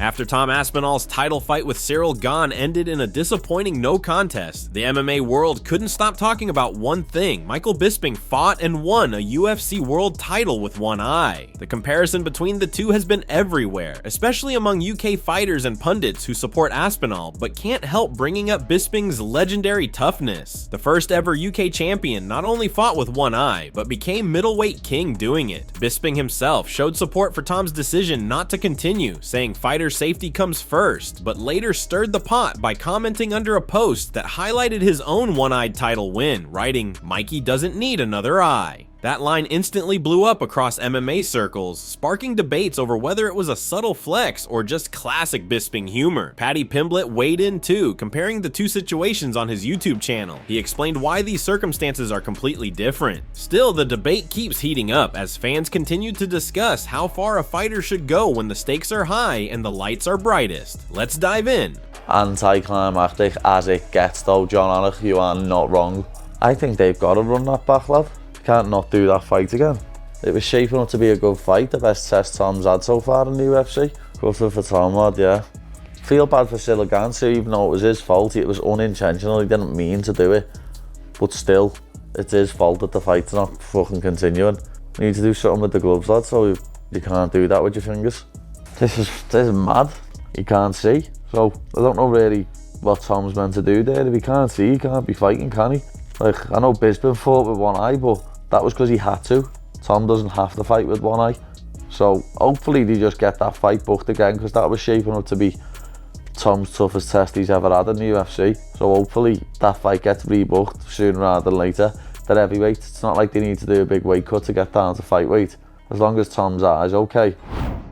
After Tom Aspinall's title fight with Ciryl Gane ended in a disappointing no contest, the MMA world couldn't stop talking about one thing: Michael Bisping fought and won a UFC world title with one eye. The comparison between the two has been everywhere, especially among UK fighters and pundits who support Aspinall, but can't help bringing up Bisping's legendary toughness. The first ever UK champion not only fought with one eye, but became middleweight king doing it. Bisping himself showed support for Tom's decision not to continue, saying fighter safety comes first, but later stirred the pot by commenting under a post that highlighted his own one-eyed title win, writing, "Mikey doesn't need another eye." That line instantly blew up across MMA circles, sparking debates over whether it was a subtle flex or just classic Bisping humor. Paddy Pimblett weighed in too, comparing the two situations on his YouTube channel. He explained why these circumstances are completely different. Still, the debate keeps heating up as fans continue to discuss how far a fighter should go when the stakes are high and the lights are brightest. Let's dive in. Anticlimactic as it gets though, John Anik, you are not wrong. I think they've got to run that back, lad. Can't not do that fight again. It was shaping up to be a good fight, the best test Tom's had so far in the UFC. Good for Tom, lad, yeah. Feel bad for Ciryl Gane too, even though it was his fault. It was unintentional, he didn't mean to do it. But still, it's his fault that the fight's not fucking continuing. You need to do something with the gloves, lad, so you can't do that with your fingers. This is mad. He can't see. So I don't know really what Tom's meant to do there. If he can't see, he can't be fighting, can he? Like, I know Bisping fought with one eye, but that was because he had to. Tom doesn't have to fight with one eye. So hopefully they just get that fight booked again, because that was shaping up to be Tom's toughest test he's ever had in the UFC. So hopefully that fight gets rebooked sooner rather than later. They're heavyweight. It's not like they need to do a big weight cut to get down to fight weight. As long as Tom's eye is okay.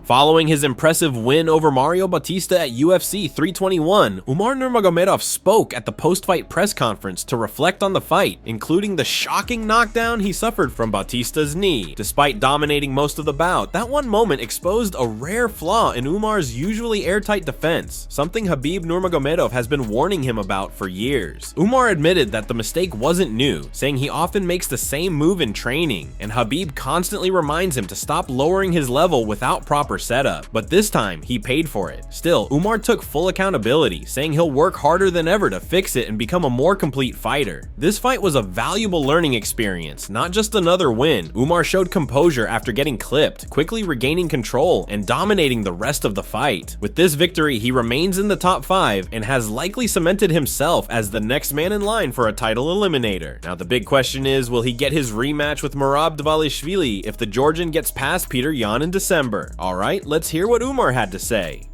Following his impressive win over Mario Bautista at UFC 321, Umar Nurmagomedov spoke at the post-fight press conference to reflect on the fight, including the shocking knockdown he suffered from Bautista's knee. Despite dominating most of the bout, that one moment exposed a rare flaw in Umar's usually airtight defense, something Khabib Nurmagomedov has been warning him about for years. Umar admitted that the mistake wasn't new, saying he often makes the same move in training, and Khabib constantly reminds him to stop lowering his level without proper setup, but this time he paid for it. Still, Umar took full accountability, saying he'll work harder than ever to fix it and become a more complete fighter. This fight was a valuable learning experience, not just another win. Umar showed composure after getting clipped, quickly regaining control and dominating the rest of the fight. With this victory, he remains in the top 5 and has likely cemented himself as the next man in line for a title eliminator. Now the big question is, will he get his rematch with Merab Dvalishvili if the Georgian gets past Peter Yan in December? Alright, let's hear what Umar had to say.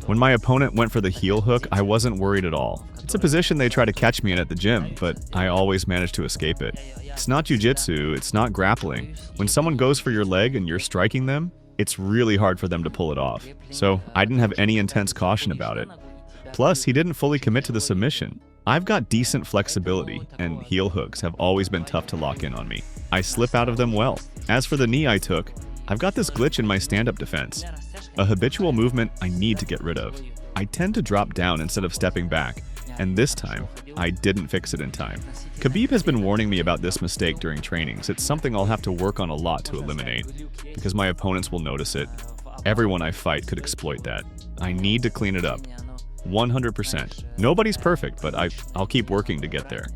When my opponent went for the heel hook, I wasn't worried at all. It's a position they try to catch me in at the gym, but I always manage to escape it. It's not jiu-jitsu, it's not grappling. When someone goes for your leg and you're striking them, it's really hard for them to pull it off. So I didn't have any intense caution about it. Plus, he didn't fully commit to the submission. I've got decent flexibility, and heel hooks have always been tough to lock in on me. I slip out of them well. As for the knee I took, I've got this glitch in my stand-up defense, a habitual movement I need to get rid of. I tend to drop down instead of stepping back, and this time, I didn't fix it in time. Khabib has been warning me about this mistake during trainings. It's something I'll have to work on a lot to eliminate, because my opponents will notice it. Everyone I fight could exploit that. I need to clean it up. 100%. Nobody's perfect, but I'll keep working to get there.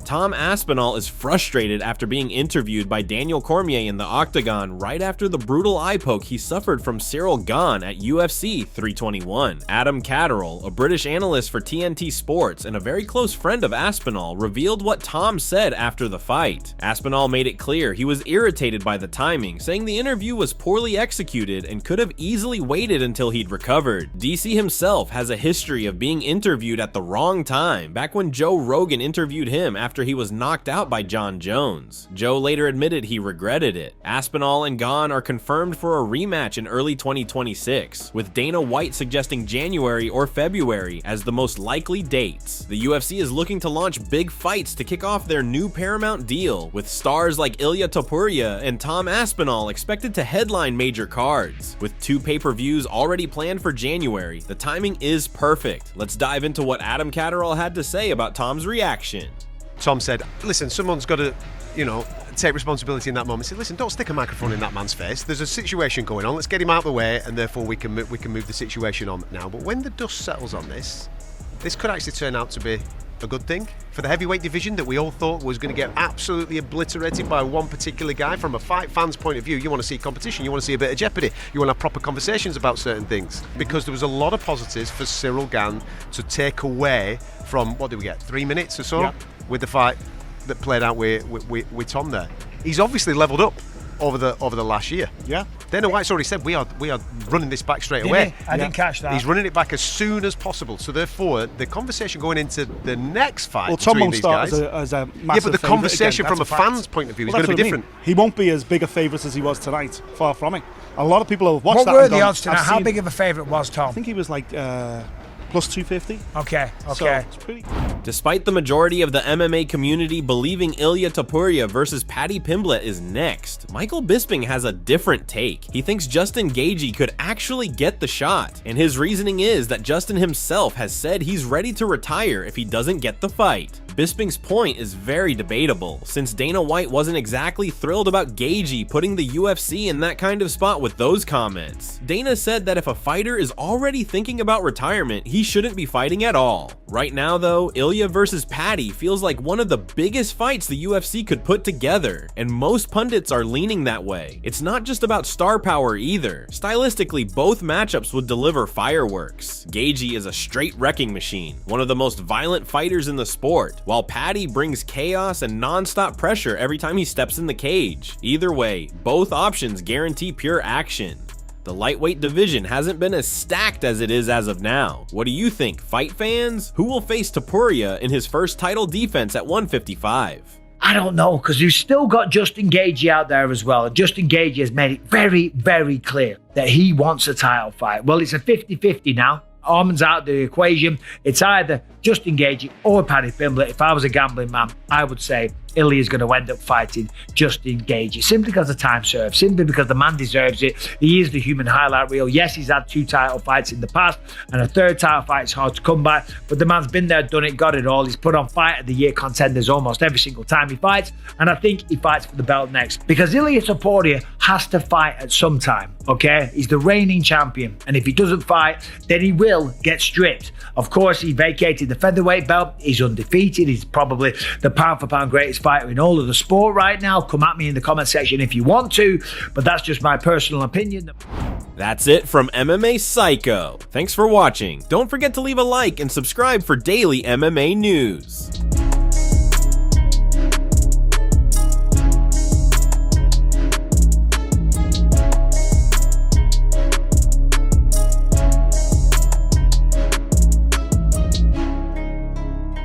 Tom Aspinall is frustrated after being interviewed by Daniel Cormier in the octagon right after the brutal eye poke he suffered from Ciryl Gane at UFC 321. Adam Catterall, a British analyst for TNT Sports and a very close friend of Aspinall, revealed what Tom said after the fight. Aspinall made it clear he was irritated by the timing, saying the interview was poorly executed and could have easily waited until he'd recovered. DC himself has a history of being interviewed at the wrong time, back when Joe Rogan interviewed him after he was knocked out by John Jones. Joe later admitted he regretted it. Aspinall and Gane are confirmed for a rematch in early 2026, with Dana White suggesting January or February as the most likely dates. The UFC is looking to launch big fights to kick off their new Paramount deal, with stars like Ilia Topuria and Tom Aspinall expected to headline major cards. With 2 pay-per-views already planned for January, the timing is perfect. Let's dive into what Adam Catterall had to say about Tom's reaction. Tom said, listen, someone's got to, take responsibility in that moment. Say, listen, don't stick a microphone in that man's face. There's a situation going on. Let's get him out of the way, and therefore we can move the situation on now. But when the dust settles on this could actually turn out to be a good thing for the heavyweight division that we all thought was going to get absolutely obliterated by one particular guy. From a fight fan's point of view, you want to see competition, you want to see a bit of jeopardy, you want to have proper conversations about certain things, because there was a lot of positives for Cyril Gane to take away from, what did we get, 3 minutes or so with the fight that played out with Tom there. He's obviously leveled up over the last year. Yeah. Dana White's already said we are running this back straight away. I didn't catch that. He's running it back as soon as possible. So therefore, the conversation going into the next fight. Well, Tom won't these start guys, as a massive yeah, but the conversation again, from a fan's point of view is going to be different. He won't be as big a favourite as he was tonight. Far from it. A lot of people have watched what that. What were the odds tonight? How big of a favourite was Tom? I think he was like plus 250. Okay. So it's pretty. Despite the majority of the MMA community believing Ilia Topuria versus Paddy Pimblett is next, Michael Bisping has a different take. He thinks Justin Gaethje could actually get the shot, and his reasoning is that Justin himself has said he's ready to retire if he doesn't get the fight. Bisping's point is very debatable, since Dana White wasn't exactly thrilled about Gaethje putting the UFC in that kind of spot with those comments. Dana said that if a fighter is already thinking about retirement, he shouldn't be fighting at all. Right now though, Ilia versus Paddy feels like one of the biggest fights the UFC could put together, and most pundits are leaning that way. It's not just about star power either. Stylistically, both matchups would deliver fireworks. Gaethje is a straight wrecking machine, one of the most violent fighters in the sport, while Paddy brings chaos and non-stop pressure every time he steps in the cage. Either way, both options guarantee pure action. The lightweight division hasn't been as stacked as it is as of now. What do you think, fight fans? Who will face Topuria in his first title defense at 155? I don't know, because you've still got Justin Gaethje out there as well. And Justin Gaethje has made it very, very clear that he wants a title fight. Well, it's a 50-50 now. Arman's out of the equation. It's either Justin Gaethje or Paddy Pimblett. If I was a gambling man, I would say Ilia's going to end up fighting Justin Gaethje, simply because of time served, simply because the man deserves it. He is the human highlight reel. Yes, he's had 2 title fights in the past, and a 3rd title fight is hard to come by, but the man's been there, done it, got it all. He's put on fight of the year contenders almost every single time he fights, and I think he fights for the belt next, because Ilia Topuria has to fight at some time, okay? He's the reigning champion, and if he doesn't fight, then he will get stripped. Of course, he vacated the featherweight belt. He's undefeated. He's probably the pound-for-pound greatest fighter in all of the sport right now. Come at me in the comment section if you want to, but that's just my personal opinion. That's it from MMA Psycho. Thanks for watching. Don't forget to leave a like and subscribe for daily MMA news.